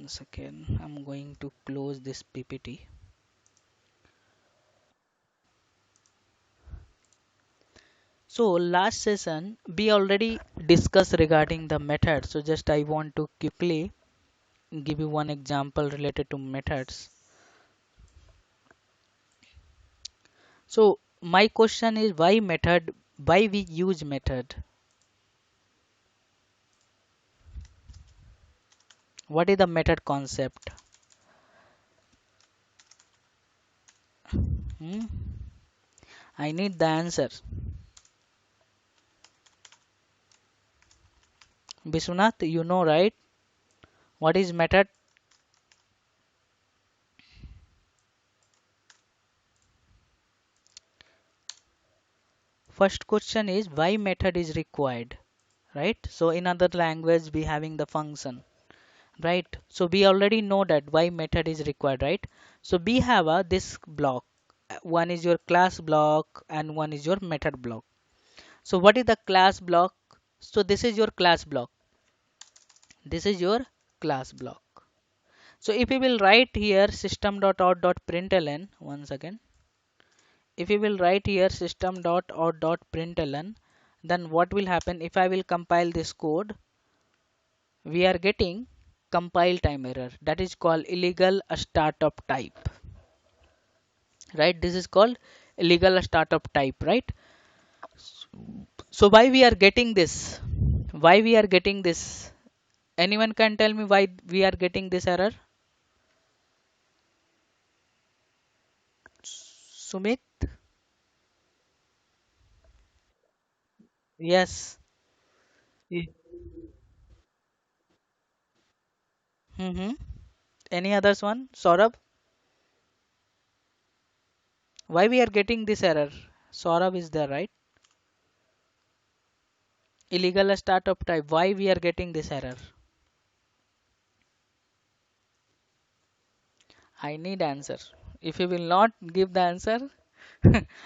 one second. I'm going to close this PPT. So last session we already discussed regarding the method. So just I want to quickly give you one example related to methods. So my question is why method? Why we use method? What is the method concept? Hmm? I need the answer. Biswanath, you know right? What is method? First question is why method is required, right? So in other language we having the function, right? So we already know that why method is required, right? So we have a this block. One is your class block and one is your method block. So what is the class block? So this is your class block. This is your class block. So if we will write here system.out.println once again, if we will write here system.out.println, then what will happen if I will compile this code? We are getting compile time error, that is called illegal startup type, right? This is called illegal startup type, right? So why we are getting this? Why we are getting this? Anyone can tell me why we are getting this error? Sumit? Yes. Ye- Mm-hmm. Any others one? Saurabh? Why we are getting this error? Saurabh is there, right? Illegal startup type. Why we are getting this error? I need answer. If you will not give the answer,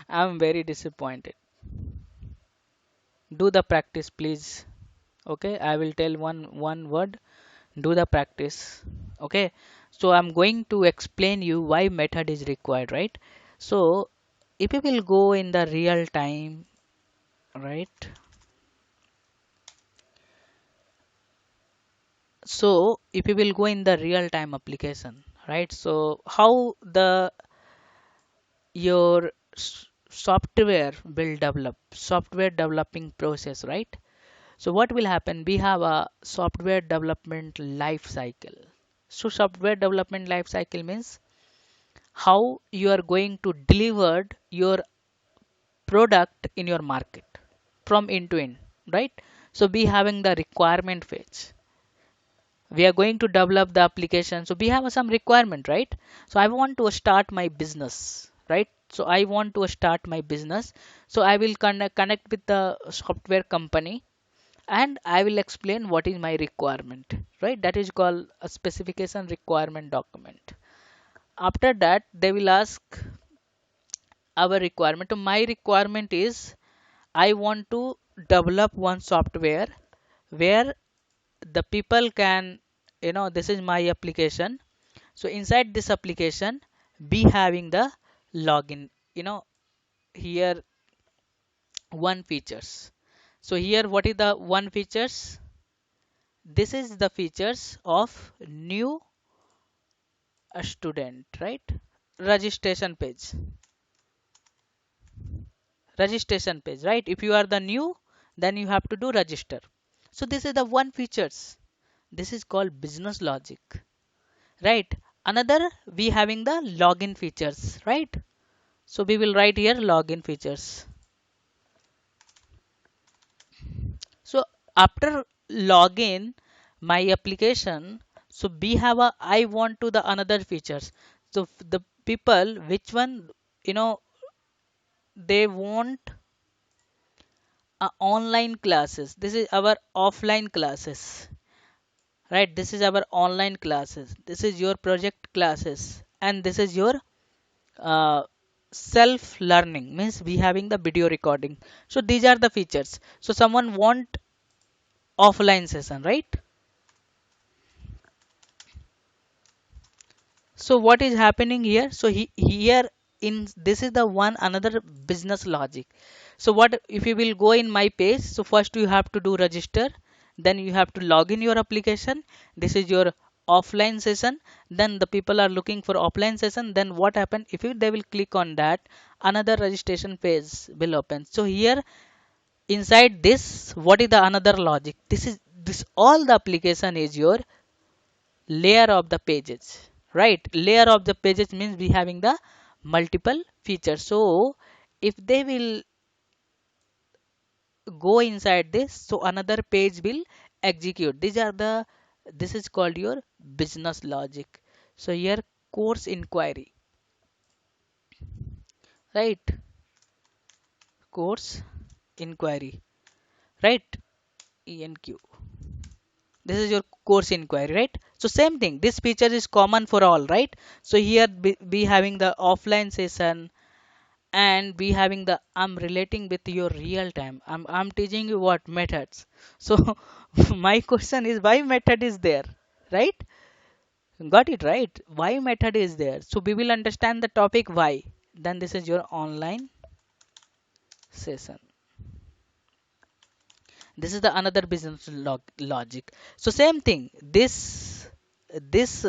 I'm very disappointed. Do the practice, please. Okay, I will tell one word. Do the practice. Okay, so I'm going to explain you why method is required, right? So if you will go in the real time, right? So if you will go in the real time application, right? So how the your software will develop, software developing process, right? So what will happen? We have a software development life cycle. So software development life cycle means how you are going to deliver your product in your market from end to end, right? So we having the requirement phase. We are going to develop the application. So we have some requirement, right? So I want to start my business, right? So I want to start my business. So I will connect with the software company and I will explain what is my requirement, right? That is called a specification requirement document. After that, they will ask our requirement. So my requirement is I want to develop one software where the people can, this is my application. So inside this application, be having the login, here one features. So here, what is the one features? This is the features of new student, right? Registration page, registration page, right? If you are the new, then you have to do register. So this is the one features. This is called business logic, right? Another, we having the login features, right? So we will write here login features. So after login my application, so we have a I want to the another features. So the people which one, you know they want online classes. This is our offline classes, right? This is our online classes. This is your project classes, and this is your uh, self learning means we having the video recording. So these are the features. So someone want offline session, right? So what is happening here? So here in this is the one another business logic. So what if you will go in my page? So first you have to do register, then you have to log in your application. This is your offline session. Then the people are looking for offline session. Then what happen if they will click on that, another registration page will open. So here inside this, what is the another logic? This all the application is your layer of the pages, right? Layer of the pages means we having the multiple features. So if they will go inside this, so another page will execute. These are the, this is called your business logic. So here course inquiry, right? Course inquiry, right? enq, this is your course inquiry, right? So same thing, this feature is common for all, right? So here be having the offline session, and we having the I'm relating with your real time. I'm teaching you what methods. So my question is why method is there, right? Got it, right? Why method is there? So we will understand the topic why. Then this is your online session. This is the another business logic. So same thing. This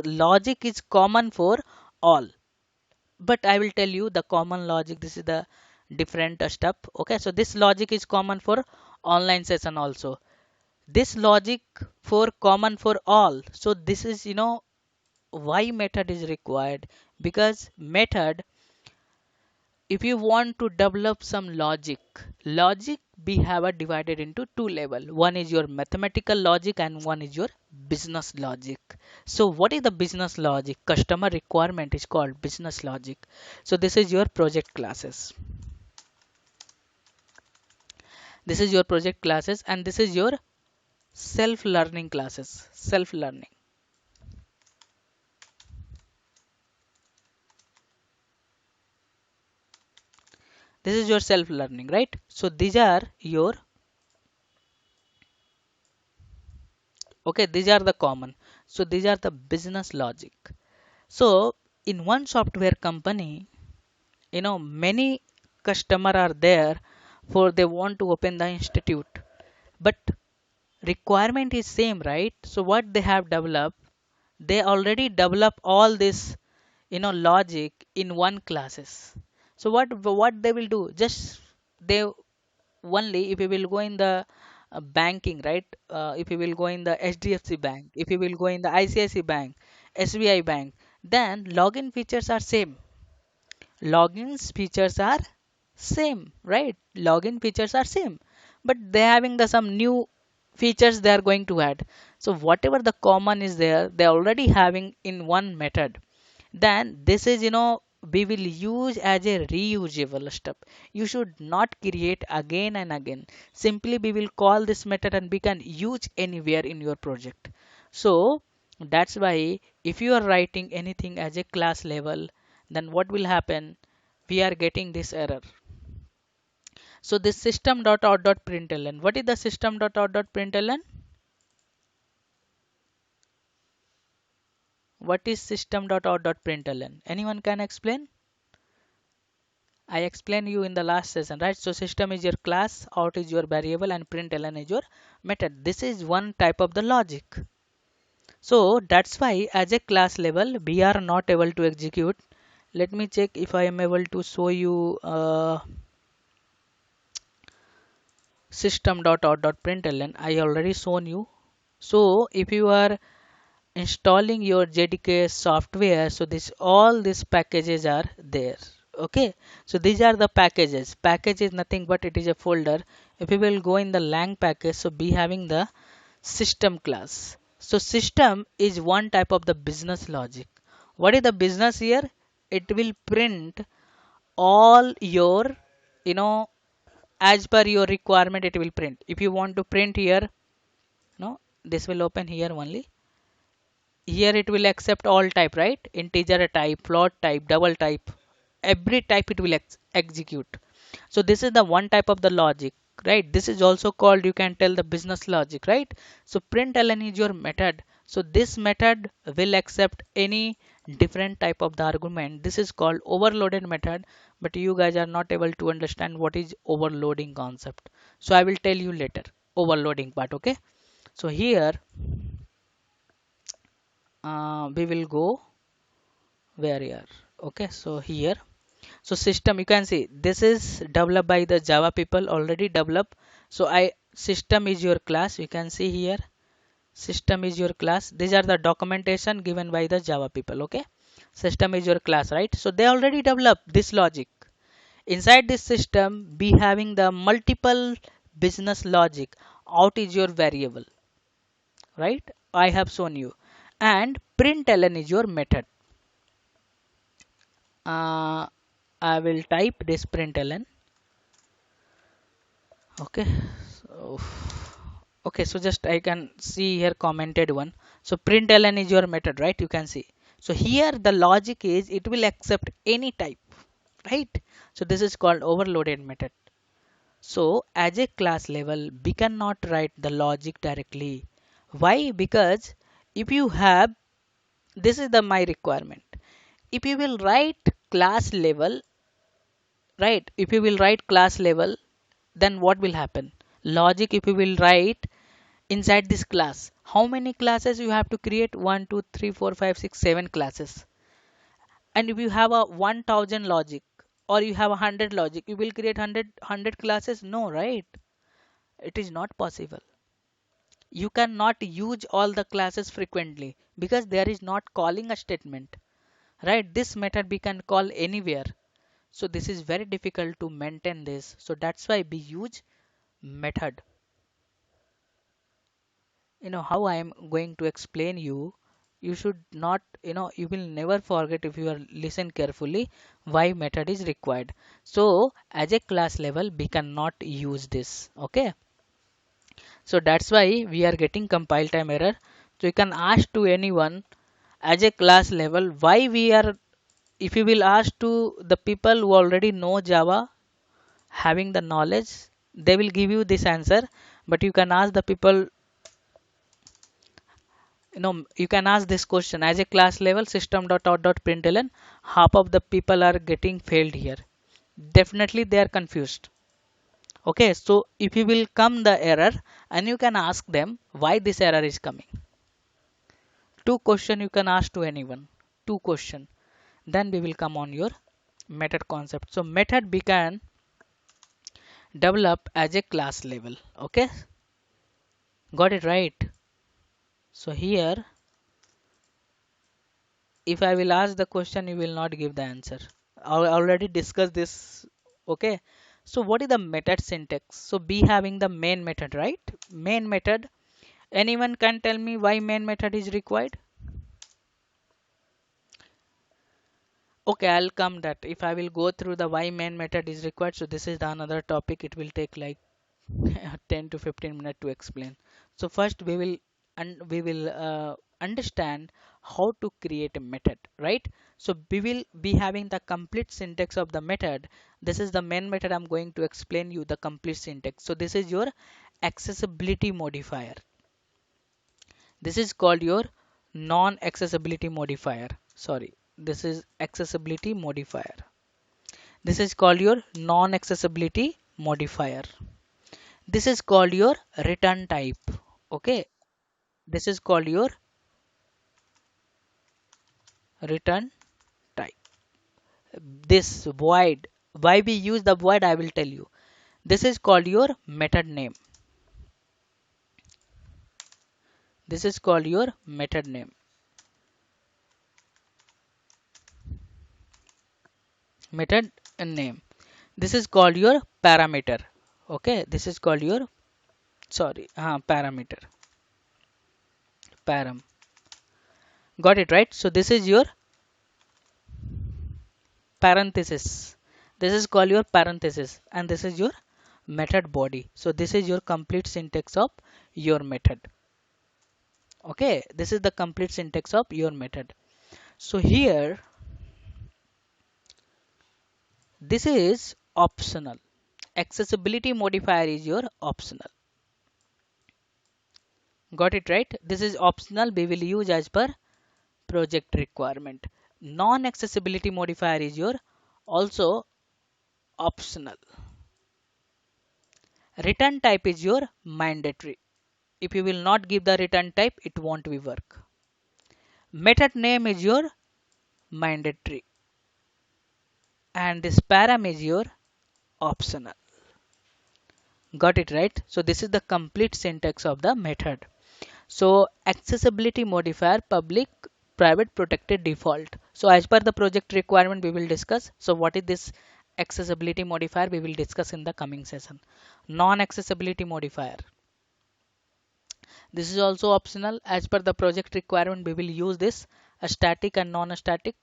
logic is common for all, but I will tell you the common logic. This is the different step. Okay, so this logic is common for online session also. This logic for common for all. So this is, why method is required, because method, if you want to develop some logic we have a divided into two level. One is your mathematical logic and one is your business logic. So what is the business logic? Customer requirement is called business logic. So this is your project classes, this is your project classes, and this is your self learning classes, self learning. This is your self learning, right? So these are your, okay, these are the common. So these are the business logic. So in one software company, many customer are there for they want to open the institute, but requirement is same, right? So what they have developed, they already develop all this, logic in one classes. So what they will do, just they only, if you will go in the banking, right? If you will go in the HDFC bank, if you will go in the ICICI bank, SBI bank, then login features are same. Logins features are same, right? Login features are same, but they having the some new features they are going to add. So whatever the common is there, they already having in one method. Then this is, we will use as a reusable step. You should not create again and again. Simply we will call this method and we can use anywhere in your project. So that's why if you are writing anything as a class level, then what will happen? We are getting this error. So this system.out.println. What is the system.out.println? What is system.out.println? Anyone can explain? I explained you in the last session, right? So system is your class, out is your variable, and println is your method. This is one type of the logic. So that's why as a class level, we are not able to execute. Let me check if I am able to show you system.out.println. I already shown you. So if you are installing your JDK software, so this all these packages are there. Okay, so these are the packages. Package is nothing but it is a folder. If you will go in the lang package, so be having the system class. So system is one type of the business logic. What is the business here? It will print all your, you know as per your requirement it will print. If you want to print here, no, this will open here only. Here it will accept all type, right? Integer type, float type, double type, every type it will execute. So this is the one type of the logic, right? This is also called, you can tell, the business logic, right? So println is your method. So this method will accept any different type of the argument. This is called overloaded method, but you guys are not able to understand what is overloading concept. So I will tell you later overloading part. Okay, so here we will go where here. Okay, so here, so system, you can see this is developed by the Java people, already developed. So I system is your class, you can see here system is your class. These are the documentation given by the Java people. Okay, system is your class, right? So they already developed this logic. Inside this system be having the multiple business logic. Out is your variable, right? I have shown you. And println is your method. uh, I will type this println. Okay, so okay, so just I can see here commented one. So println is your method, right? You can see. So here the logic is it will accept any type, right? So this is called overloaded method. So as a class level, we cannot write the logic directly. Why? Because if you have, this is the my requirement. If you will write class level, right? If you will write class level, then what will happen? Logic, if you will write inside this class, how many classes you have to create? 1 2 3 4 5 6 7 classes. And if you have a 1000 logic, or you have 100 logic, you will create 100 classes? No, right? It is not possible. You cannot use all the classes frequently because there is not calling a statement, right? This method we can call anywhere. So this is very difficult to maintain this. So that's why we use method. You know how I am going to explain you. You should not, you will never forget if you are listen carefully why method is required. So as a class level we cannot use this. Okay, so that's why we are getting compile time error. So you can ask to anyone as a class level why we are, if you will ask to the people who already know Java, having the knowledge, they will give you this answer. But you can ask the people, you can ask this question as a class level system dot out dot println, half of the people are getting failed here. Definitely they are confused. Okay, so if you will come the error, and you can ask them why this error is coming. Two question you can ask to anyone. Two question. Then we will come on your method concept. So method we can develop as a class level. Okay, got it right? So here, if I will ask the question, you will not give the answer. I already discussed this. Okay, so what is the method syntax? So be having the main method, right? Main method. Anyone can tell me why main method is required? Okay, I'll come that. If I will go through the why main method is required, so this is the another topic. It will take like 10 to 15 minutes to explain. So first we will understand how to create a method, right? So we will be having the complete syntax of the method. This is the main method. I'm going to explain you the complete syntax. So this is your accessibility modifier. This is called your non-accessibility modifier. Sorry, this is accessibility modifier. This is called your non-accessibility modifier. This is called your return type. Okay, this is called your return type. This void, why we use the void, I will tell you. This is called your method name. This is called your method name. Method name. This is called your parameter. Okay, this is called your, sorry, parameter. Param. Got it right? So this is your parenthesis. This is called your parenthesis, and this is your method body. So this is your complete syntax of your method. Okay, this is the complete syntax of your method. So here, this is optional. Accessibility modifier is your optional. Got it right? This is optional. We will use as per project requirement. Non-accessibility modifier is your also optional. Return type is your mandatory. If you will not give the return type, it won't be work. Method name is your mandatory, and this param is your optional. Got it right? So this is the complete syntax of the method. So accessibility modifier public, private, protected, default. So as per the project requirement we will discuss. So what is this accessibility modifier we will discuss in the coming session. Non-accessibility modifier. This is also optional. As per the project requirement we will use this a static and non-static.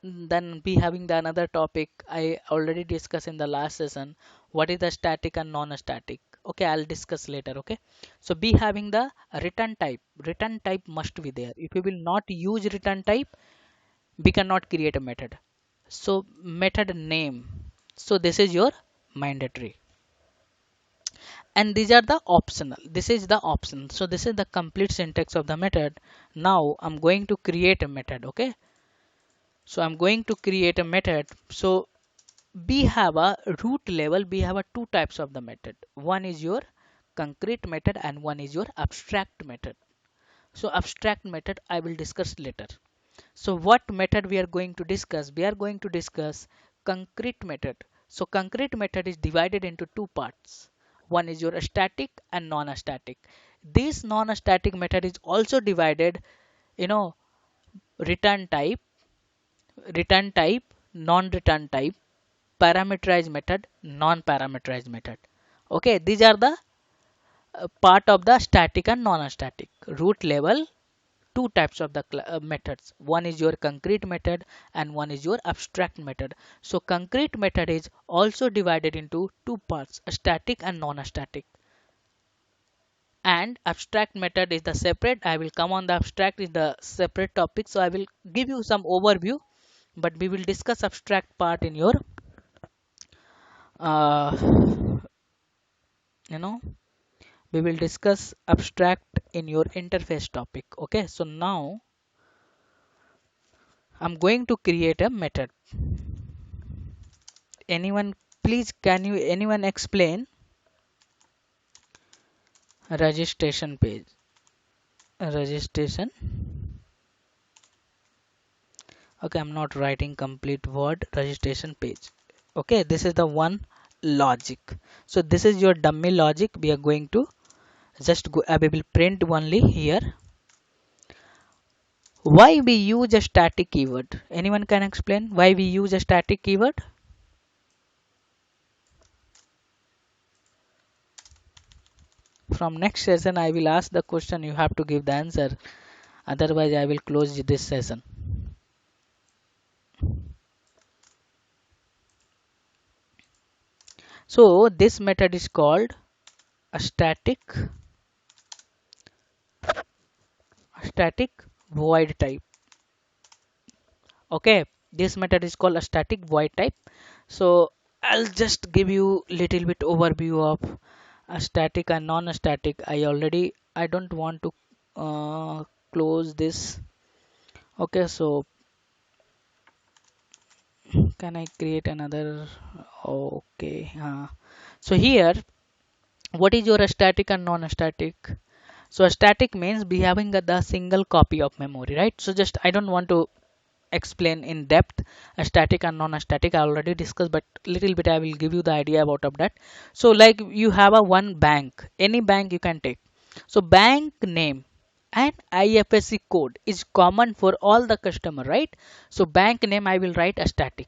Then be having the another topic I already discussed in the last session. What is the static and non-static? Okay, I'll discuss later. Okay, so be having the return type. Return type must be there. If you will not use return type, we cannot create a method. So method name. So this is your mandatory, and these are the optional. This is the option. So this is the complete syntax of the method. Now I'm going to create a method. Okay, so I'm going to create a method. So we have a root level, we have a two types of the method. One is your concrete method and one is your abstract method. So abstract method I will discuss later. So what method we are going to discuss? We are going to discuss concrete method. So concrete method is divided into two parts. One is your static and non-static. This non-static method is also divided, you know, return type, return type, non-return type, parameterized method, non-parameterized method. Okay, these are the part of the static and non-static. Root level, two types of the methods. One is your concrete method and one is your abstract method. So concrete method is also divided into two parts, a static and non-static. And abstract method is the separate. I will come on the abstract is the separate topic. So I will give you some overview, but we will discuss abstract part in your uh, you know we will discuss abstract in your interface topic. Okay, so now I'm going to create a method. Anyone, please, can you anyone explain registration page? Registration. Okay, I'm not writing complete word. Registration page. Okay, this is the one logic. So this is your dummy logic. We are going to just go. We will print only here. Why we use a static keyword? Anyone can explain why we use a static keyword? From next session I will ask the question, you have to give the answer, otherwise I will close this session. So this method is called a static void type. Okay, this method is called a static void type. So I'll just give you little bit overview of a static and non-static. I don't want to close this. Okay, so can I create another? Okay, so here what is your static and non-static? So a static means be having the single copy of memory, right? So just I don't want to explain in depth a static and non-static. I already discussed, but little bit I will give you the idea about of that. So like you have a one bank, any bank you can take. So bank name and IFSC code is common for all the customer, right? So bank name I will write a static,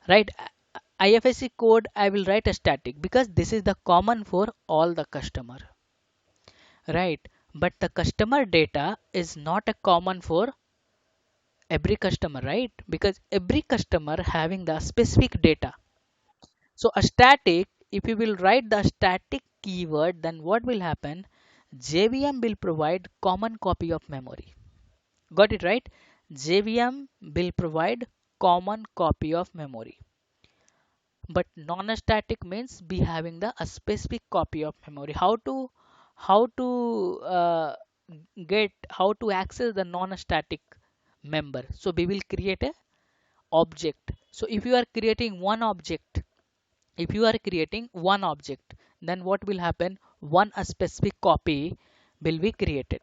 right? IFSC code I will write a static because this is the common for all the customer, right? But the customer data is not a common for every customer, right? Because every customer having the specific data. So a static, if you will write the static keyword, then what will happen? JVM will provide common copy of memory. Got it right? JVM will provide common copy of memory. But non-static means be having the a specific copy of memory. How to get how to access the non-static member. So we will create a object. So if you are creating one object, if you are creating one object, then what will happen? One a specific copy will be created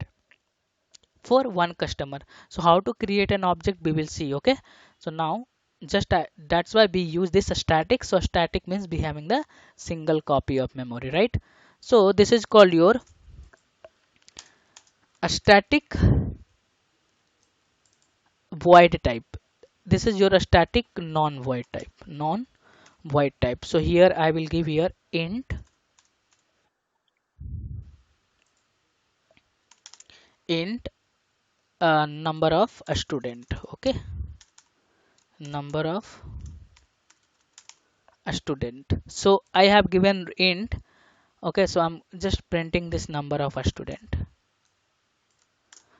for one customer. So how to create an object we will see. Okay, so now just that's why we use this static. So static means we having the single copy of memory, right? So this is called your a static void type. This is your static non-void type, non-void type. So here I will give here int number of a student. Okay, number of a student. So I have given int. Okay, so I'm just printing this number of a student.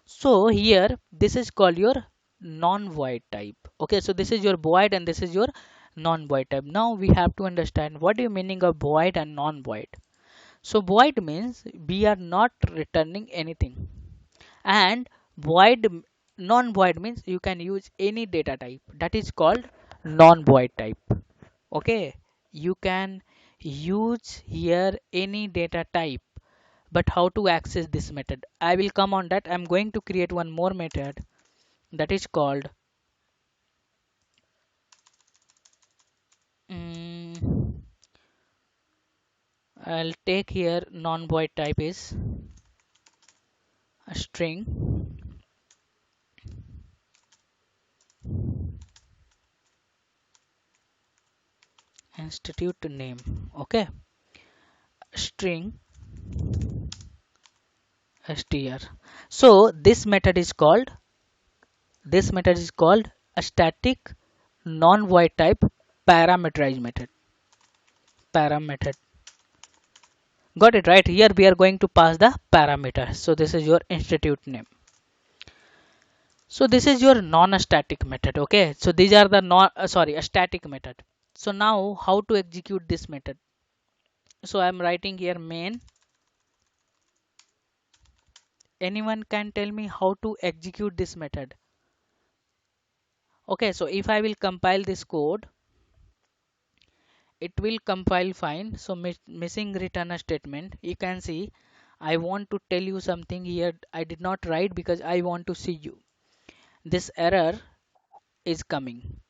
So here this is called your non-void type. Okay, so this is your void and this is your non-void type. Now we have to understand what do you meaning of void and non-void. So void means we are not returning anything, and void non-void means you can use any data type. That is called non-void type. Okay, you can use here any data type, but how to access this method, I will come on that. I'm going to create one more method that is called mm, I'll take here non-void type is a string institute name. Okay, string str. So this method is called a static non-void type parameterized method. Parameter. Got it right? Here we are going to pass the parameter. So this is your institute name. So this is your non-static method. Okay. So these are the non sorry a static method. So now how to execute this method? So I'm writing here main. Anyone can tell me how to execute this method? Okay. So if I will compile this code, it will compile fine. So missing return a statement. You can see I want to tell you something here. I did not write because I want to see you. This error is coming.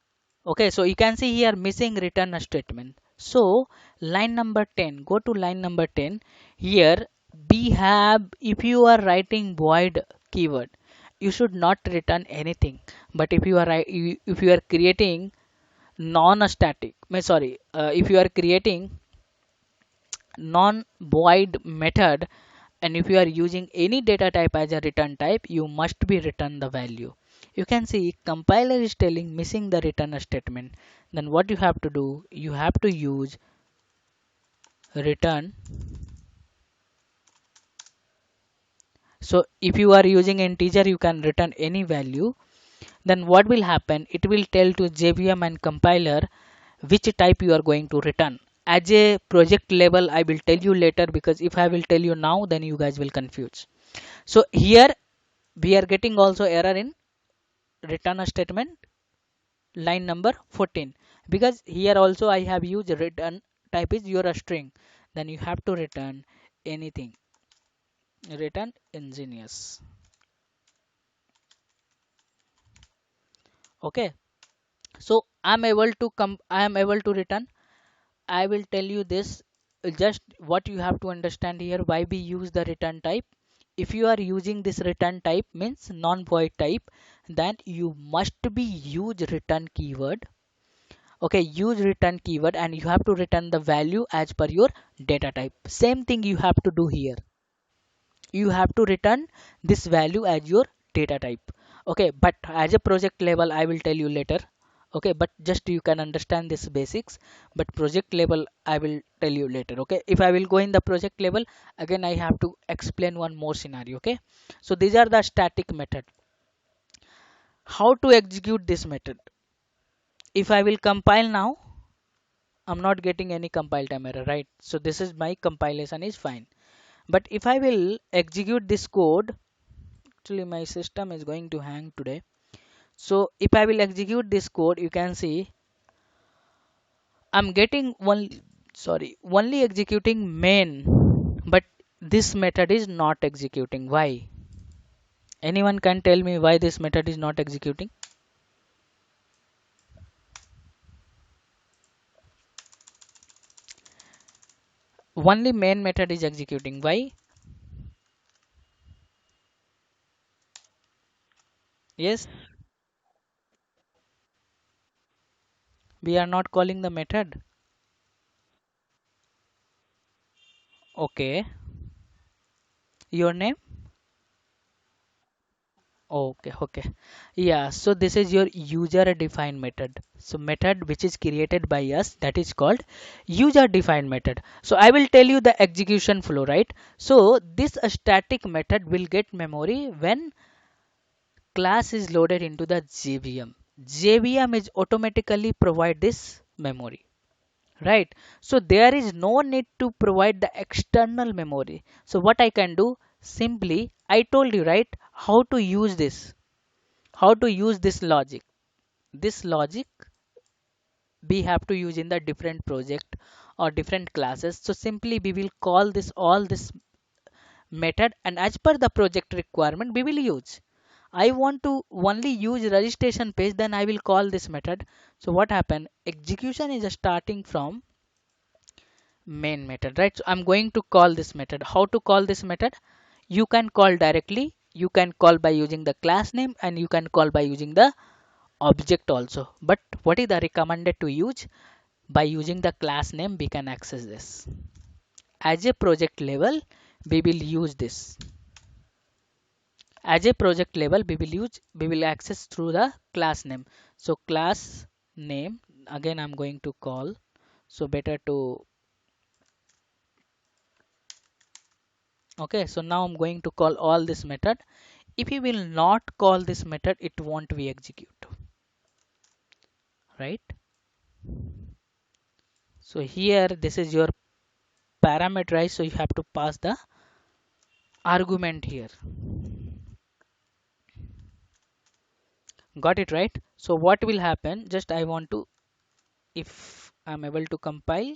Okay, so you can see here missing return a statement. So line number 10, go to line number 10. Here we have, if you are writing void keyword, you should not return anything. But if you are if you are creating non-static, sorry, if you are creating non-void method, and if you are using any data type as a return type, you must be return the value. You can see compiler is telling missing the return statement. Then what you have to do, you have to use return. So if you are using integer, you can return any value. Then what will happen, it will tell to JVM and compiler which type you are going to return. As a project level I will tell you later, because if I will tell you now then you guys will confuse. So here we are getting also error in return a statement line number 14, because here also I have used return type is your string. Then you have to return anything, return engineers. Okay, so I am able to return. I will tell you this, just what you have to understand here, why we use the return type. If you are using this return type means non-void type, then you must be use return keyword. Okay, use return keyword and you have to return the value as per your data type. Same thing you have to do here. You have to return this value as your data type. Okay, but as a project level I will tell you later. Okay, but just you can understand this basics, but project level I will tell you later. Okay, if I will go in the project level, again I have to explain one more scenario. Okay, so these are the static method. How to execute this method? If I will compile now, I'm not getting any compile time error, right? So this is my compilation is fine. But if I will execute this code, Actually, my system is going to hang today. So if I will execute this code, you can see I'm getting only executing main, but this method is not executing. Why? Anyone can tell me why this method is not executing? Only main method is executing. Why? Yes, we are not calling the method. Okay, your name? Okay, okay. Yeah, so this is your user defined method. So method which is created by us, that is called user defined method. So I will tell you the execution flow, right? So this static method will get memory when class is loaded into the JVM. JVM is automatically provide this memory, right? So there is no need to provide the external memory. So what I can do, simply I told you, right, how to use this, how to use this logic. This logic we have to use in the different project or different classes. So simply we will call this all this method, and as per the project requirement we will use. I want to only use registration page, then I will call this method. So what happened, execution is starting from main method, right? So I'm going to call this method. How to call this method? You can call directly, you can call by using the class name, and you can call by using the object also. But what is the recommended to use? By using the class name we can access this. As a project level we will use this. As a project level we will access through the class name. So class name, again I'm going to call. So better to, okay, so now I'm going to call all this method. If you will not call this method, it won't be execute, right? So here this is your parameterized, so you have to pass the argument here. Got it, right? So what will happen, just I want to, if I'm able to compile,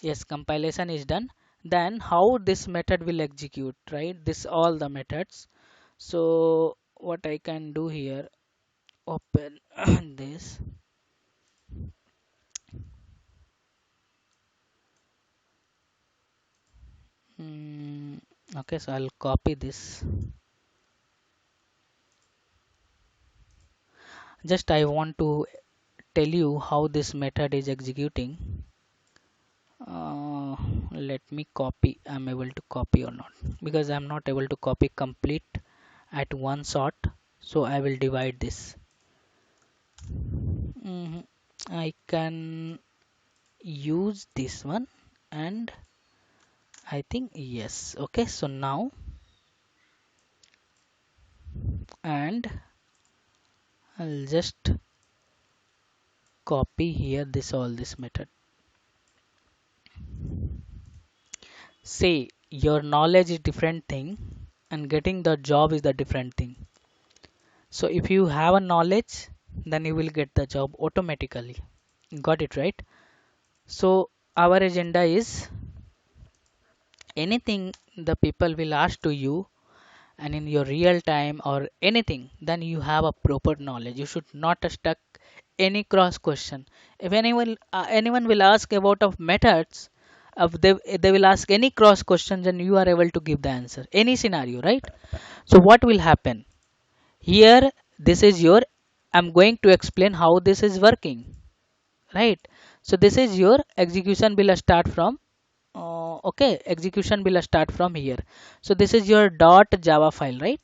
yes, compilation is done. Then how this method will execute, right? This all the methods. So what I can do here, open this. Hmm, okay, so I'll copy this. Just I want to tell you how this method is executing. uh, Let me copy, I'm able to copy or not, because I'm not able to copy complete at one shot. So I will divide this. Mhm. I can use this one, and I think yes, okay, so now, and I'll just copy here this all this method. Say your knowledge is different thing and getting the job is the different thing. So if you have a knowledge, then you will get the job automatically. Got it, right? So our agenda is anything the people will ask to you, and in your real time or anything, then you have a proper knowledge. You should not stuck any cross question. If anyone will ask about of methods, of they will ask any cross questions, and you are able to give the answer any scenario, right? So what will happen here, this is your, I'm going to explain how this is working, right? So this is your execution will start from, okay, execution will start from here. So this is your dot java file, right?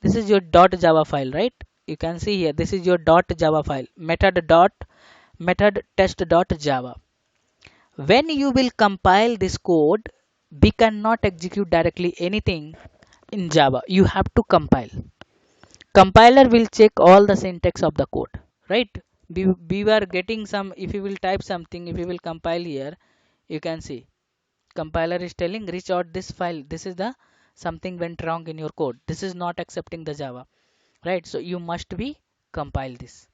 This is your dot java file, right? You can see here this is your dot java file, method test dot java. When you will compile this code, we cannot execute directly anything in java, you have to compile. Compiler will check all the syntax of the code, right? We were getting some, if you will type something, if you will compile here, you can see compiler is telling reach out this file, this is the something went wrong in your code. This is not accepting the Java, right? So you must be compile this.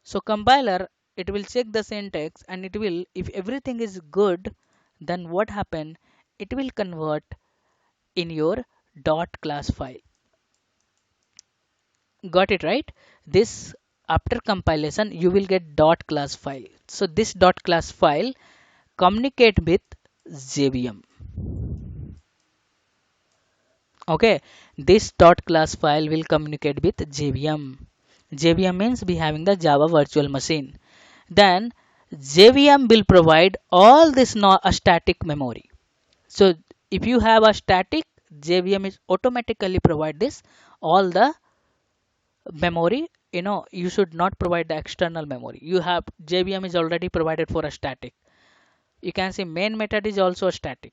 So compiler, it will check the syntax and it will, if everything is good, then what happen? It will convert in your dot class file. Got it right? This, after compilation you will get dot class file. So this dot class file communicate with JVM. Okay, this dot class file will communicate with JVM. JVM means we having the Java virtual machine. Then JVM will provide all this a static memory. So if you have a static, JVM is automatically provide this all the memory. You should not provide the external memory. You have JVM is already provided for a static. You can see main method is also a static,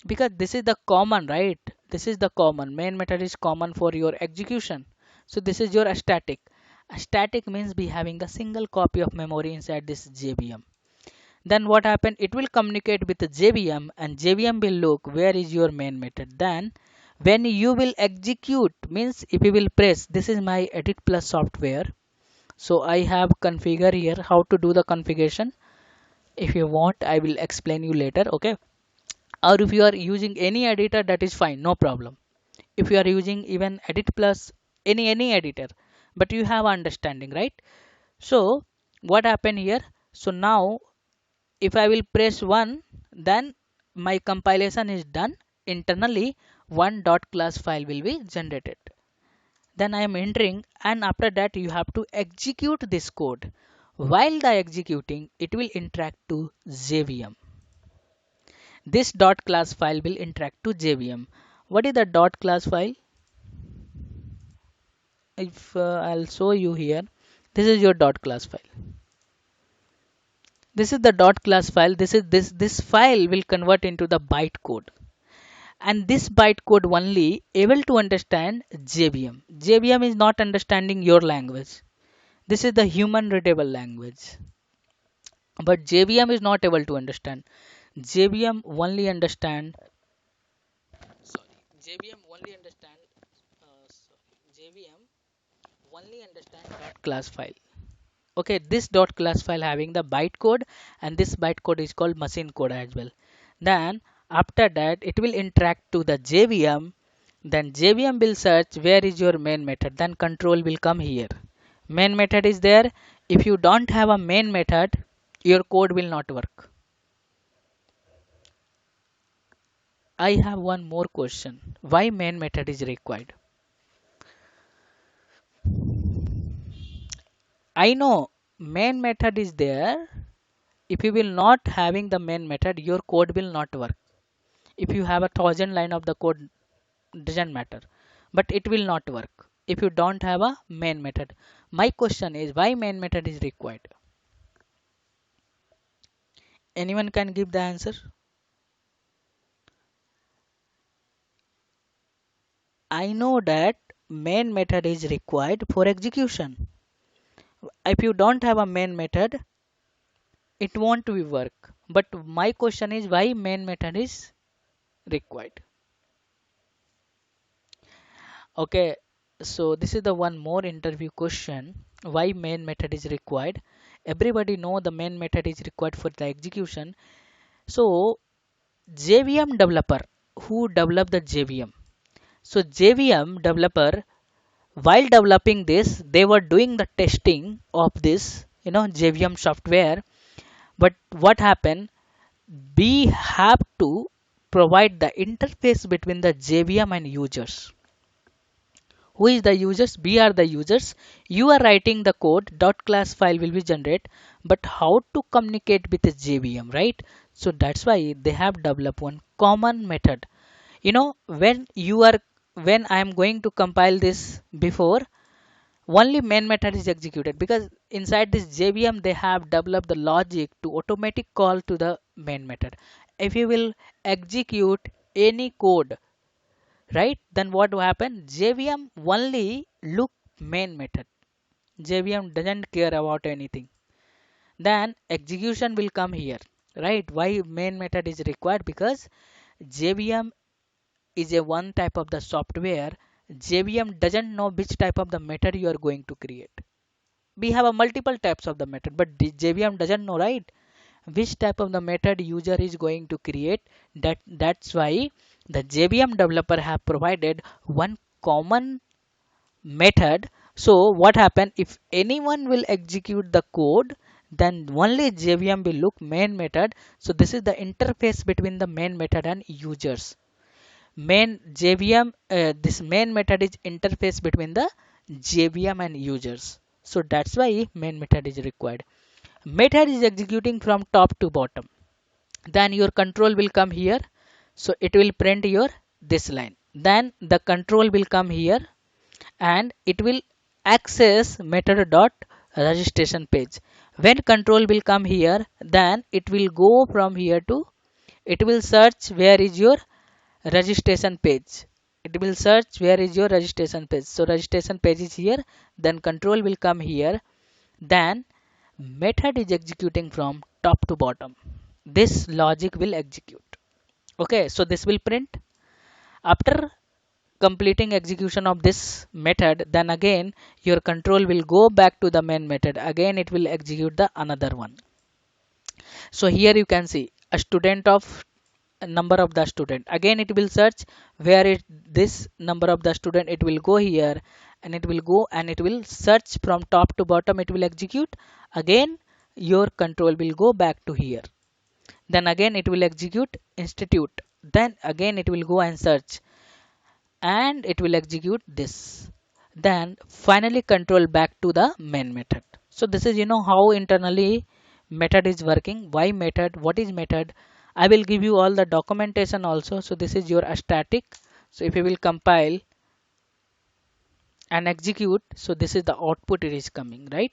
because this is the common, right? This is the common. Main method is common for your execution. So this is your static. A static means be having a single copy of memory inside this JVM. Then what happen? It will communicate with the JVM and JVM will look where is your main method. Then when you will execute, means if you will press, this is my edit plus software. So I have configure here how to do the configuration. If you want, I will explain you later. Okay. Or if you are using any editor, that is fine, no problem. If you are using even edit plus, any editor, but you have understanding, right? So what happened here? So now if I will press 1, then my compilation is done. Internally one dot class file will be generated. Then I am entering, and after that you have to execute this code. While the executing, it will interact to JVM. This dot class file will interact to JVM. What is the dot class file? If I'll show you here, this is your dot class file. This is the dot class file. This file will convert into the bytecode, and this bytecode only able to understand JVM. JVM is not understanding your language. This is the human readable language, but JVM is not able to understand. JVM only understand. Sorry, JVM only understand. JVM only understand dot class file. Okay, this dot class file having the bytecode, and this bytecode is called machine code as well. Then after that it will interact to the JVM. Then JVM will search where is your main method. Then control will come here. Main method is there. If you don't have a main method, your code will not work. I have one more question. Why main method is required? I know main method is there. If you will not having the main method, your code will not work. If you have 1,000 line of the code, doesn't matter, but it will not work if you don't have a main method. My question is, why main method is required? Anyone can give the answer? I know that main method is required for execution. If you don't have a main method, it won't be work. But my question is, why main method is required? Okay, so this is the one more interview question. Why main method is required? Everybody know the main method is required for the execution. So JVM developer who develop the JVM. So JVM developer, while developing this, they were doing the testing of this, JVM software. But what happened? We have to provide the interface between the JVM and users. Who is the users? We are the users. You are writing the code, dot class file will be generated, but how to communicate with the JVM, right? So that's why they have developed one common method. When I am going to compile this before, only main method is executed, because inside this JVM they have developed the logic to automatic call to the main method. If you will execute any code, right, then what will happen? JVM only look main method. JVM doesn't care about anything. Then execution will come here, right? Why main method is required? Because JVM is a one type of the software. JVM doesn't know which type of the method you are going to create. We have a multiple types of the method, but the JVM doesn't know, right, which type of the method user is going to create. That's why the JVM developer have provided one common method. So what happen if anyone will execute the code, then only JVM will look main method. So this is the interface between the main method and users. Main JVM, this main method is interface between the JVM and users. So that's why main method is required. Method is executing from top to bottom. Then your control will come here. So it will print your this line. Then the control will come here and it will access method dot registration page. When control will come here, then it will go from here to, it will search where is your registration page. It will search where is your registration page. So registration page is here, then control will come here, then method is executing from top to bottom. This logic will execute. Okay, so this will print. After completing execution of this method, then again your control will go back to the main method. Again it will execute the another one. So here you can see a student of number of the student. Again it will search where it this number of the student, it will go here and it will go and it will search from top to bottom, it will execute. Again your control will go back to here, then again it will execute institute, then again it will go and search and it will execute this, then finally control back to the main method. So this is how internally method is working. Why method, what is method, I will give you all the documentation also. So this is your static. So if you will compile and execute, so this is the output it is coming, right?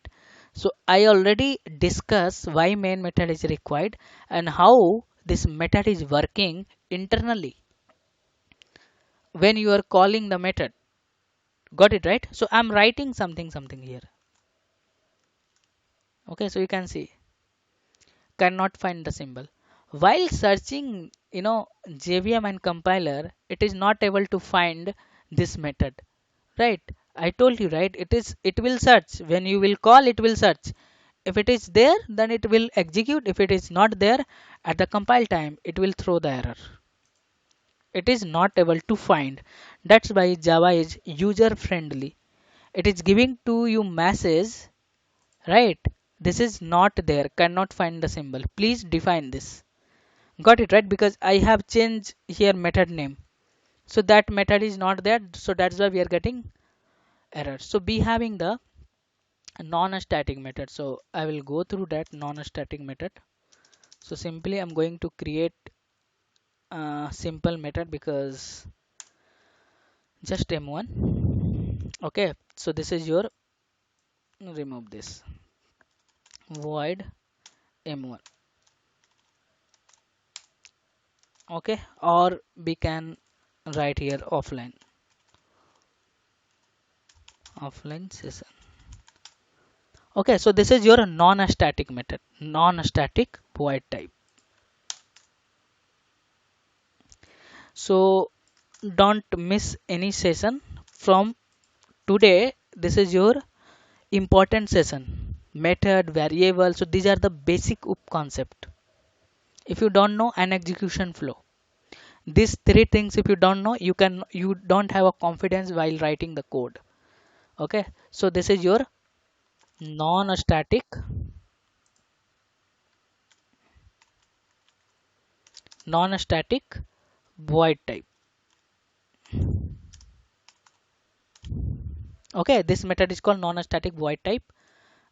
So I already discussed why main method is required and how this method is working internally when you are calling the method. Got it, right? So I'm writing something here. Okay, so you can see cannot find the symbol. While searching, JVM and compiler, it is not able to find this method, right? I told you, right? It will search. When you will call, it will search. If it is there, then it will execute. If it is not there, at the compile time, it will throw the error. It is not able to find. That's why Java is user friendly. It is giving to you message, right? This is not there, cannot find the symbol, please define this. Got it, right? Because I have changed here method name, so that method is not there, so that's why we are getting error. So be having the non-static method. So I will go through that non-static method. So simply I'm going to create a simple method because just m1. Okay, so this is your, remove this, void m1. Okay, or we can write here offline session. Okay, so this is your non-static method, non-static void type. So don't miss any session from today. This is your important session, method, variable. So these are the basic up concept. If you don't know, an execution flow, these three things if you don't know, you don't have a confidence while writing the code. Okay, so this is your non-static void type. Okay, this method is called non-static void type.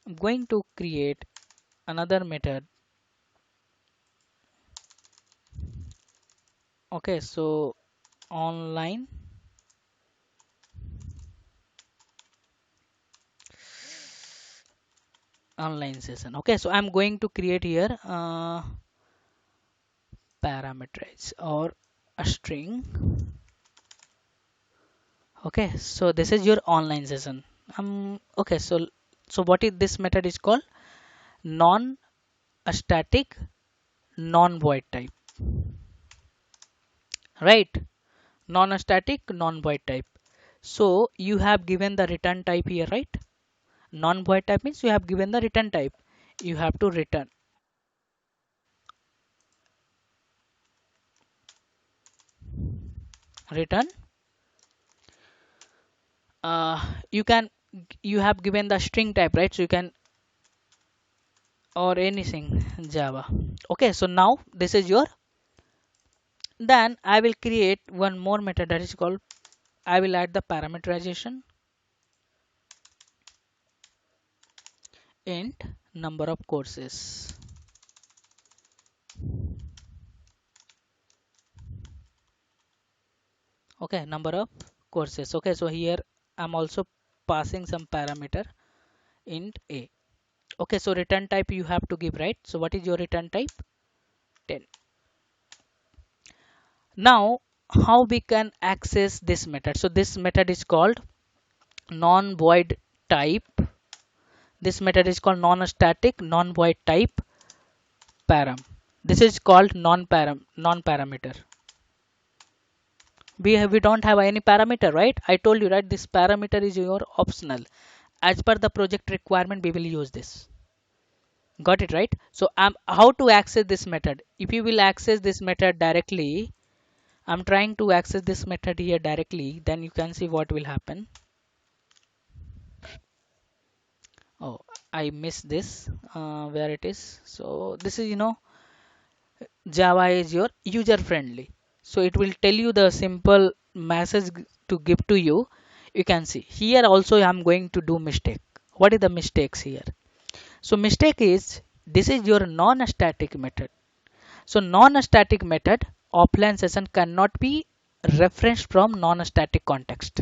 I'm going to create another method. Okay, so online session. Okay, so I'm going to create here parameterize or a string. Okay, so this is your online session. Okay, so what is this method is called? Non-static non-void type, right? Non-static, non-void type. So you have given the return type here, right? Non-void type means you have given the return type. You have to return. You can, you have given the string type, right? So you can, or anything Java. Okay, so now this is your, then I will create one more method that is called, I will add the parameterization int number of courses. Okay, number of courses. Okay, so here I'm also passing some parameter int a. Okay, so return type you have to give, right? So what is your return type? 10. Now how we can access this method? So this method is called non-void type. This method is called non-static non-void type param. This is called non-parameter. We don't have any parameter, right? I told you, right? This parameter is your optional. As per the project requirement, we will use this. Got it, right? So how to access this method? If you will access this method directly, I'm trying to access this method here directly, then you can see what will happen. Oh, I missed this, where it is. So this is, Java is your user friendly. So it will tell you the simple message to give to you. You can see here also I'm going to do mistake. What is the mistakes here? So mistake is, this is your non-static method. So non-static method offline session cannot be referenced from non-static context.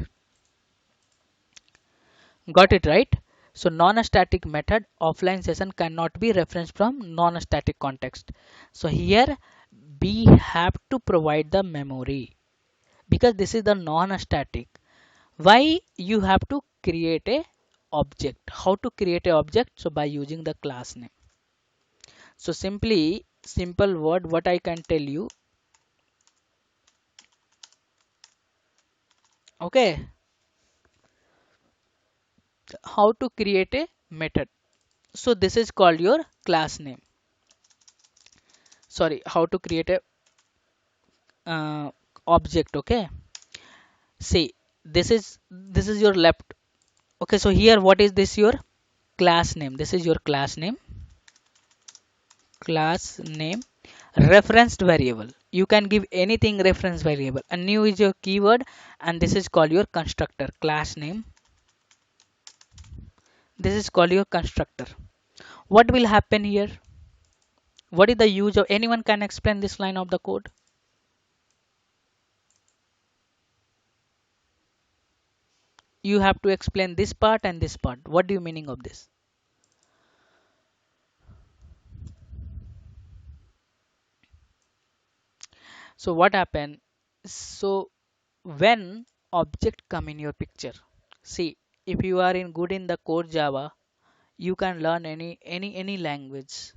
Got it, right? So non-static method offline session cannot be referenced from non-static context. So here we have to provide the memory because this is the non-static. Why you have to create a object? How to create a object? So by using the class name. So simply simple word what I can tell you. Okay, how to create a method. So this is called your class name. Sorry, how to create a object. Okay, see, this is your left. Okay, so here what is this? Your class name. This is your class name referenced variable. You can give anything reference variable, and new is your keyword, and this is called your constructor. Class name, this is called your constructor. What will happen here? What is the use of, anyone can explain this line of the code? You have to explain this part and this part. What do you meaning of this? So what happened? So when object come in your picture, see, if you are in good in the core Java, you can learn any language,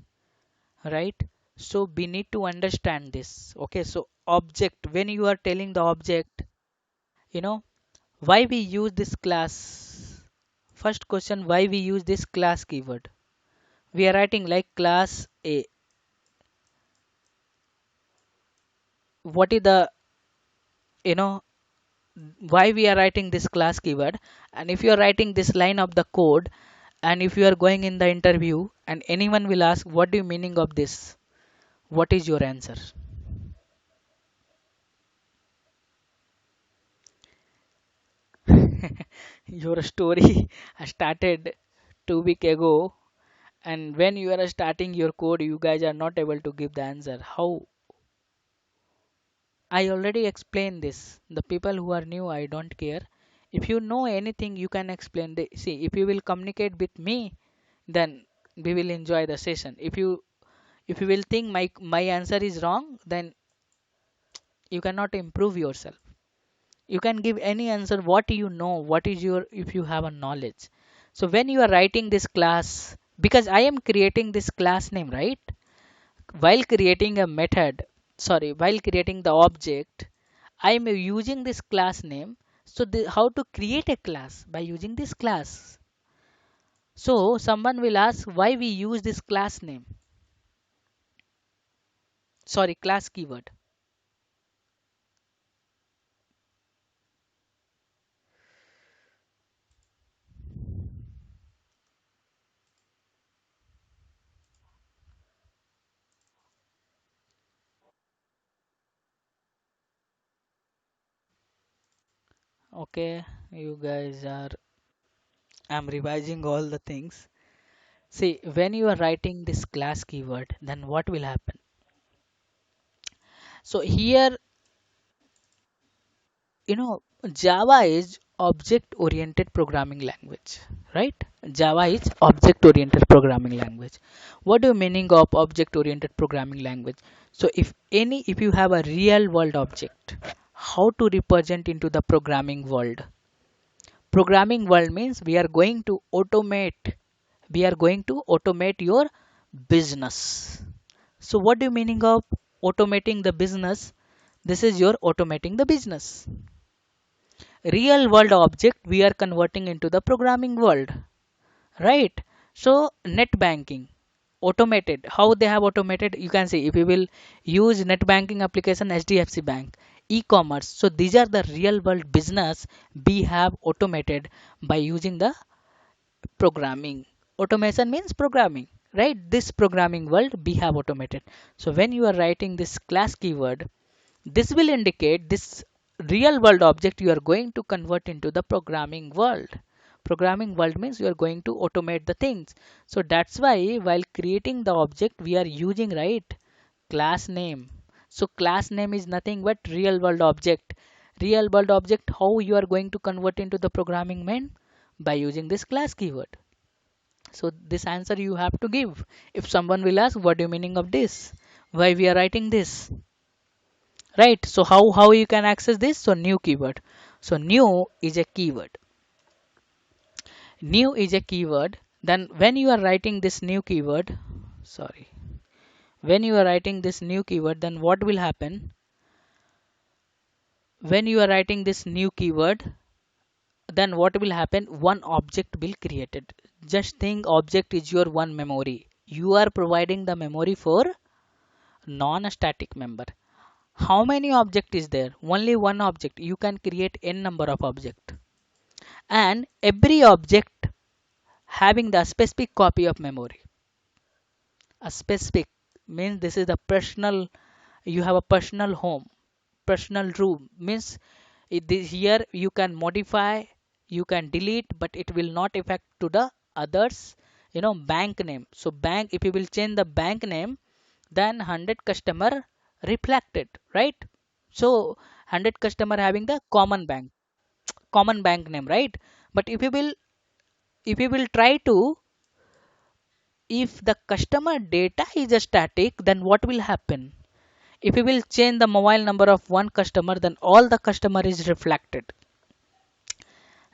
right? So we need to understand this. Okay, so object, when you are telling the object, you know why we use this class. First question, why we use this class keyword? We are writing like class A. What is the, you know why we are writing this class keyword? And if you are writing this line of the code, and if you are going in the interview and anyone will ask what do you meaning of this, what is your answer? Your story started 2 week ago, and when you are starting your code you guys are not able to give the answer. How? I already explained this. The people who are new, I don't care. If you know anything, you can explain. See, if you will communicate with me, then we will enjoy the session. If you will think my answer is wrong, then you cannot improve yourself. You can give any answer what you know, what is your, if you have a knowledge. So when you are writing this class, because I am creating this class name, right? While creating a method, sorry, while creating the object, I am using this class name. So how to create a class by using this class. So someone will ask why we use this class name. Sorry, class keyword. Okay, you guys are, I'm revising all the things. See, when you are writing this class keyword, then what will happen? So here, you know, Java is object oriented programming language, right? Java is object oriented programming language. What do you meaning of object oriented programming language? So if you have a real world object, how to represent into the programming world? Programming world means we are going to automate your business. So what do you meaning of automating the business? This is your automating the business. Real world object we are converting into the programming world, right? So net banking automated, how they have automated, you can see if you will use net banking application, HDFC Bank, e-commerce. So these are the real world business we have automated by using the programming. Automation means programming, right? This programming world we have automated. So when you are writing this class keyword, this will indicate this real world object you are going to convert into the programming world. Programming world means you are going to automate the things. So that's why while creating the object we are using, right, class name. So class name is nothing but real world object. Real world object, how you are going to convert into the programming main? By using this class keyword. So this answer you have to give. If someone will ask what do you meaning of this? Why we are writing this? Right, so how you can access this? So new keyword. So new is a keyword. New is a keyword. Then when you are writing this new keyword, sorry, when you are writing this new keyword, then what will happen? When you are writing this new keyword, then what will happen? One object will created. Just think object is your one memory. You are providing the memory for non-static member. How many object is there? Only one object. You can create n number of object, and every object having the specific copy of memory. A specific means this is the personal, you have a personal home, personal room means here you can modify, you can delete, but it will not affect to the others. Bank name. So bank, if you will change the bank name, then 100 customer reflected, right? So 100 customer having the common bank name, right? But if you will try to, if the customer data is a static, then what will happen? If we will change the mobile number of one customer, then all the customer is reflected.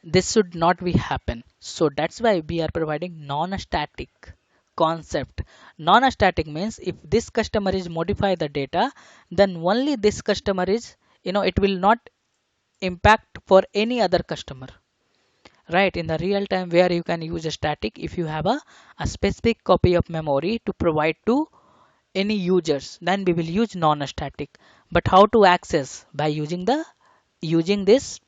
This should not be happen. So that's why we are providing non-static concept. Non-static means if this customer is modify the data, then only this customer is, it will not impact for any other customer, right? In the real time where you can use a static, if you have a specific copy of memory to provide to any users, then we will use non-static. But how to access? By using this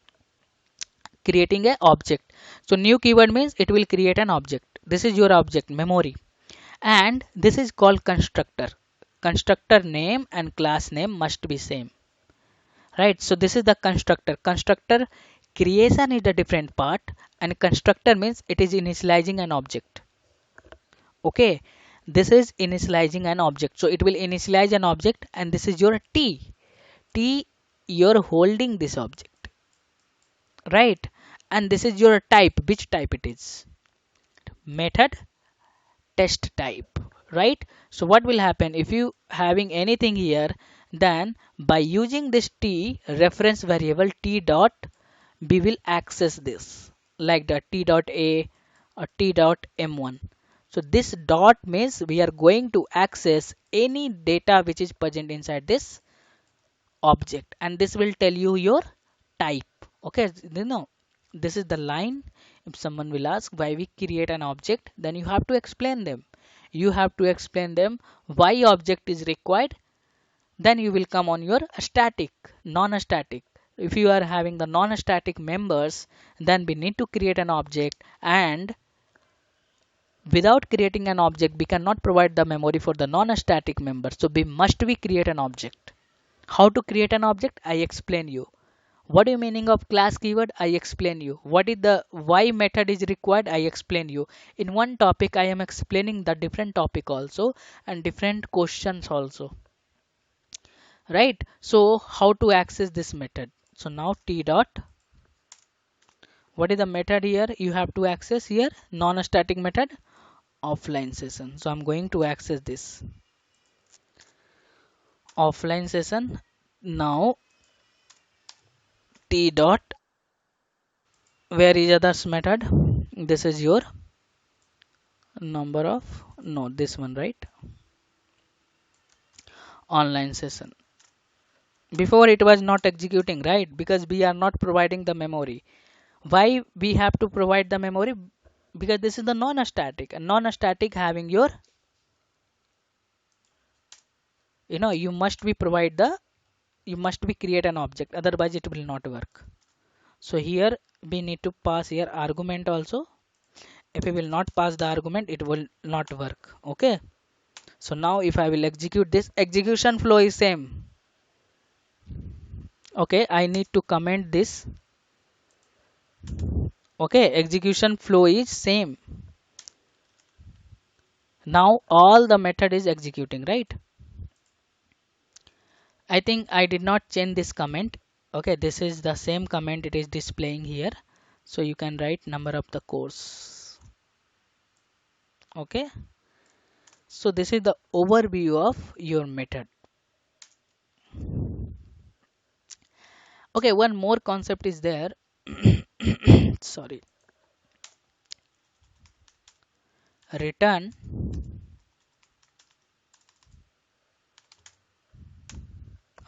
creating a object. So new keyword means it will create an object. This is your object memory, and this is called constructor. Constructor name and class name must be same, right? So this is the constructor creation is the different part, and constructor means it is initializing an object. Okay, this is initializing an object, so it will initialize an object, and this is your t you're holding this object, right? And this is your type, which type it is? Method test type, right? So what will happen if you having anything here? Then by using this t reference variable t dot, we will access this like the t dot a or t dot m1. So this dot means we are going to access any data which is present inside this object, and this will tell you your type. Okay, this is the line. If someone will ask why we create an object, then you have to explain them. You have to explain them why object is required. Then you will come on your static, non-static. If you are having the non-static members, then we need to create an object, and without creating an object we cannot provide the memory for the non-static member, so we create an object. How to create an object, I explain you. What is meaning of class keyword, I explain you. What is the why method is required, I explain you. In one topic I am explaining the different topic also, and different questions also, right? So how to access this method? So now t dot, what is the method here you have to access here? Non-static method, offline session. So I'm going to access this offline session. Now t dot, where is others method? This is your number of, no, this one, right? Online session. Before it was not executing, right? Because we are not providing the memory. Why we have to provide the memory? Because this is the non-static, and non-static having your, you must be provide the, you must be create an object, otherwise it will not work. So here we need to pass here argument also. If we will not pass the argument, it will not work. Okay, so now if I will execute this, execution flow is same. Okay, I need to comment this. Okay, execution flow is same. Now all the method is executing, right? I think I did not change this comment. Okay, this is the same comment, it is displaying here. So you can write number of the course. Okay, so this is the overview of your method. Okay, one more concept is there. Sorry, return.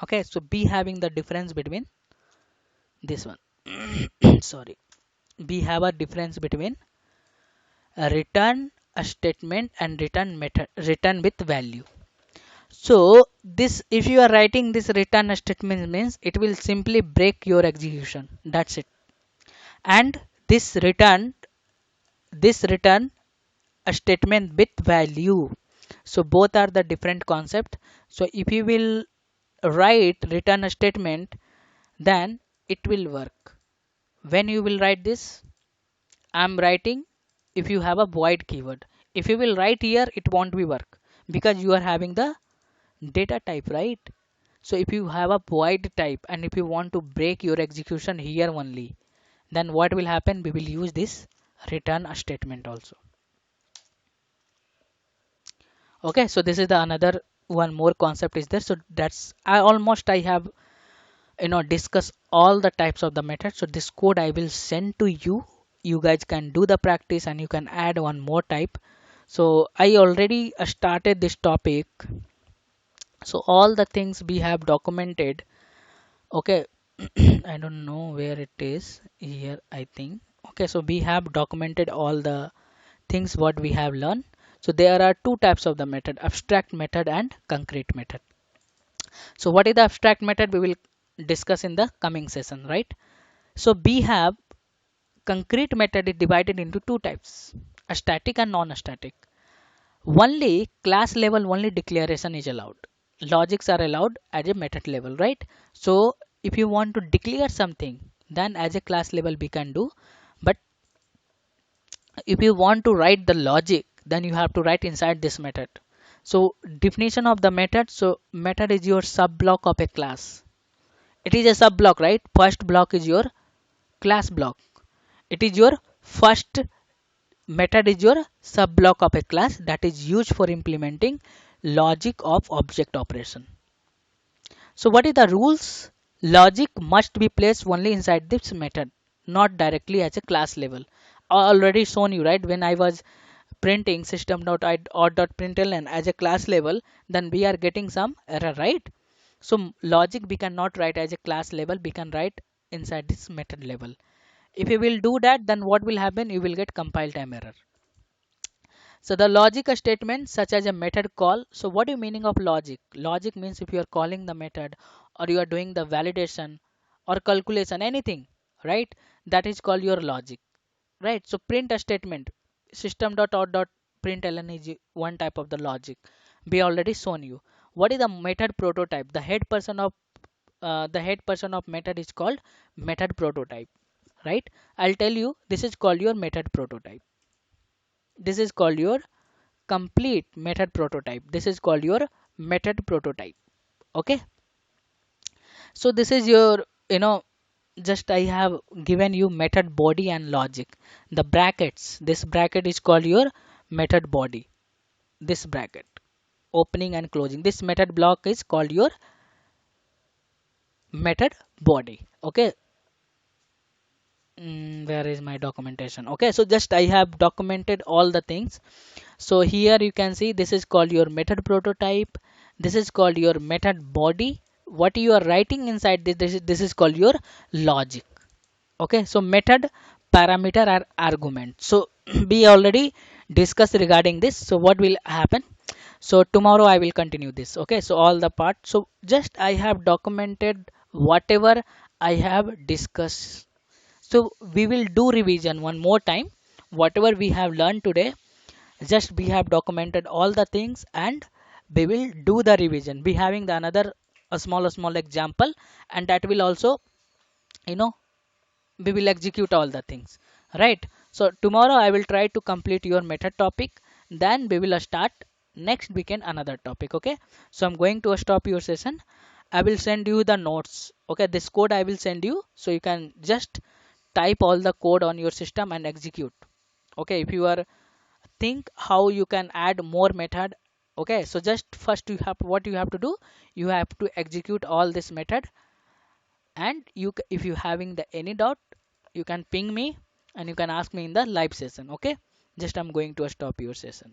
Okay, so be having the difference between this one. Sorry, we have a difference between a return a statement and return method, return with value. So this, if you are writing this return statement, means it will simply break your execution, that's it. And this return a statement with value, so both are the different concept. So if you will write return a statement, then it will work. When you will write this, I'm writing, if you have a void keyword, if you will write here, it won't be work, because you are having the data type, right? So if you have a void type and if you want to break your execution here only, then what will happen, we will use this return a statement also. Okay, so this is the another one more concept is there. So that's, I have discuss all the types of the method. So this code I will send to you, you guys can do the practice and you can add one more type. So I already started this topic, so all the things we have documented. Okay, I don't know where it is here, I think. Okay, so we have documented all the things what we have learned. So there are two types of the method, abstract method and concrete method. So what is the abstract method, we will discuss in the coming session, right? So we have concrete method is divided into two types, a static and non-static. Only class level only declaration is allowed. Logics are allowed at a method level, right? So if you want to declare something, then as a class level we can do. But if you want to write the logic, then you have to write inside this method. So definition of the method. So method is your sub block of a class. It is a sub block, right? First block is your class block. It is your first method is your sub block of a class that is used for implementing logic of object operation. So what is the rules? Logic must be placed only inside this method, not directly as a class level. I already shown you, right? When I was printing system.out.println as a class level, then we are getting some error, right? So logic we cannot write as a class level, we can write inside this method level. If you will do that, then what will happen? You will get compile time error. So the logic statement such as a method call. So what is meaning of logic? Logic means if you are calling the method or you are doing the validation or calculation, anything, right? That is called your logic, right? So print a statement, system.out.println is one type of the logic. We already shown you. What is the method prototype? The head person of method is called method prototype, right? I'll tell you, this is called your method prototype. This is called your complete method prototype. This is called your method prototype. Okay. So this is your, just I have given you method body and logic. The brackets, this bracket is called your method body. This bracket, opening and closing. This method block is called your method body. Okay. Where is my documentation? Okay, so just I have documented all the things. So here you can see this is called your method prototype. This is called your method body. What you are writing inside this is called your logic. Okay, so method, parameter or argument. So we already discussed regarding this. So what will happen? So tomorrow I will continue this. Okay, so all the part. So just I have documented whatever I have discussed. So we will do revision one more time. Whatever we have learned today, just we have documented all the things and we will do the revision. We having the another a small example, and that will also, you know, we will execute all the things, right? So tomorrow I will try to complete your method topic. Then we will start next weekend another topic. Okay. So I'm going to stop your session. I will send you the notes. Okay. This code I will send you, so you can just type all the code on your system and execute. Okay. If you are think how you can add more method. Okay, so just first you have, what you have to do, you have to execute all this method, and if you having the any doubt, you can ping me and you can ask me in the live session. Okay, just I'm going to stop your session.